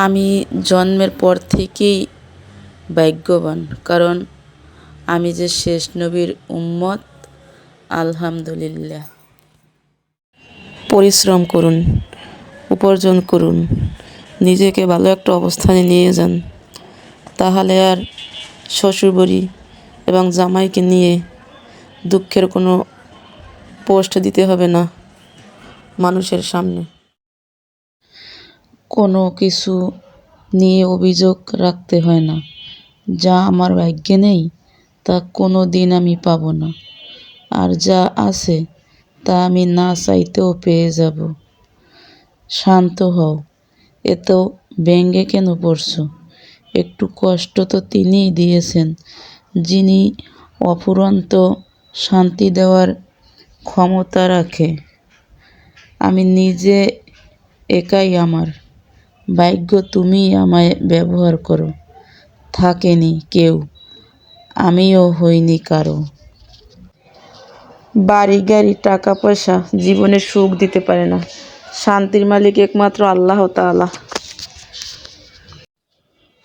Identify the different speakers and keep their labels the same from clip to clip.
Speaker 1: আমি জন্মের পর থেকেই ভাগ্যবান, কারণ আমি যে শেষ নবীর উম্মত। আলহামদুলিল্লাহ। পরিশ্রম করুন, উপার্জন করুন, নিজেকে ভালো একটা অবস্থানে নিয়ে যান, তাহলে আর শ্বশুরবাড়ি এবং জামাইকে নিয়ে দুঃখের কোনো পোস্ট দিতে হবে না মানুষের সামনে। কোনো কিছু নিয়ে অভিযোগ রাখতে হয় না। যা আমার ভাগ্যে নেই তা কোনো দিন আমি পাবো না, আর যা আছে তা আমি না চাইতেও পেয়ে যাব। শান্ত হও, এত ব্যঙ্গে কেন পড়ছো? একটু কষ্ট তো তিনিই দিয়েছেন, যিনি অফুরন্ত শান্তি দেওয়ার ক্ষমতা রাখে। আমি নিজে একাই আমার ভাগ্য, তুমিই আমায় ব্যবহার করো। থাকেনি কেউ, আমিও হইনি কারো। বাড়ি গাড়ি টাকা পয়সা জীবনে সুখ দিতে পারে না, শান্তির মালিক একমাত্র আল্লাহ তাআলা।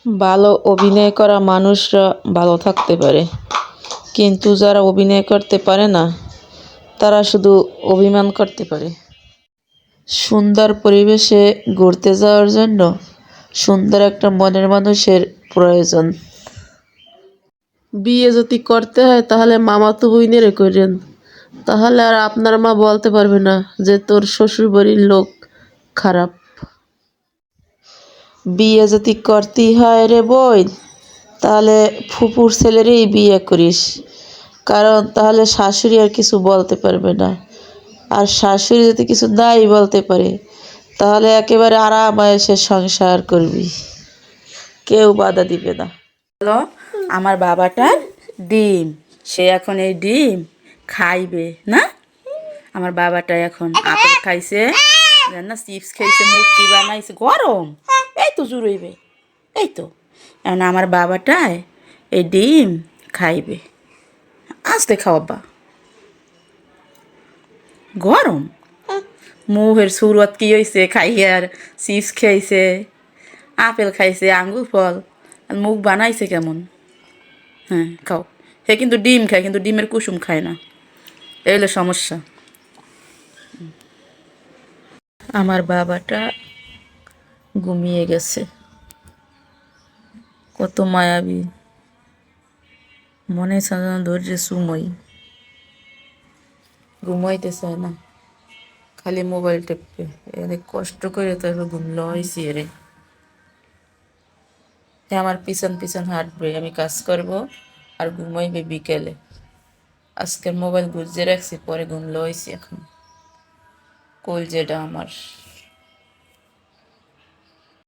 Speaker 1: ভালো অভিনয় করা মানুষরা ভালো থাকতে পারে, কিন্তু যারা অভিনয় করতে পারে না তারা শুধু অভিমান করতে পারে। সুন্দর পরিবেশে ঘুরতে যাওয়ার জন্য সুন্দর একটা মনের মানুষের প্রয়োজন। বিয়ে যদি করতে হয় তাহলে মামাতো বোনেরে করেন, তাহলে আর আপনার মা বলতে পারবে না যে তোর শ্বশুর বাড়ির লোক খারাপ। বিয়ে যদি করতেই হয় রে বোন, তাহলে ফুপুর ছেলেরই বিয়ে করিস, কারণ তাহলে শাশুড়ি আর কিছু বলতে পারবে না। আর শাশুড়ি যদি কিছু নাই বলতে পারে তাহলে একেবারে আরাম-আয়েশে সংসার করবি, কেউ বাধা দিবে না। হলো আমার বাবাটার ডিম, সে এখন এই ডিম খাইবে না। আমার বাবাটা এখন আপেল খাইছে না, চিপস খাইছে, মুরগি বানাইছে, গরম এই তো জুড়ইবে, এই তো এখন আমার বাবাটায় এই ডিম খাইবে। আস্তে খাওয়াবা, গরম মুহের সুরত কি হয়েছে, খাইয়ে আর চিপস খাইছে, আপেল খাইছে, আঙ্গুর ফল, আর মুখ বানাইছে কেমন। হ্যাঁ খাও, হে কিন্তু ডিম খায়, কিন্তু ডিমের কুসুম খায় না, এই হলো সমস্যা। আমার বাবাটা ঘুমিয়ে গেছে, কত মায়াবী, মনে সাজানো ধৈর্য সুময়, ঘুমাইতে চায় না, খালি মোবাইল টেপবে। এর কষ্ট করে তো ঘুম লইছি রে। আমার পিছন পিছন হাঁটবে, আমি কাজ করব আর ঘুমাইবে বিকেলে। আজকের মোবাইল গুজিয়ে রাখছি, পরে ঘুম লইছি এখন। কলজেটা আমার।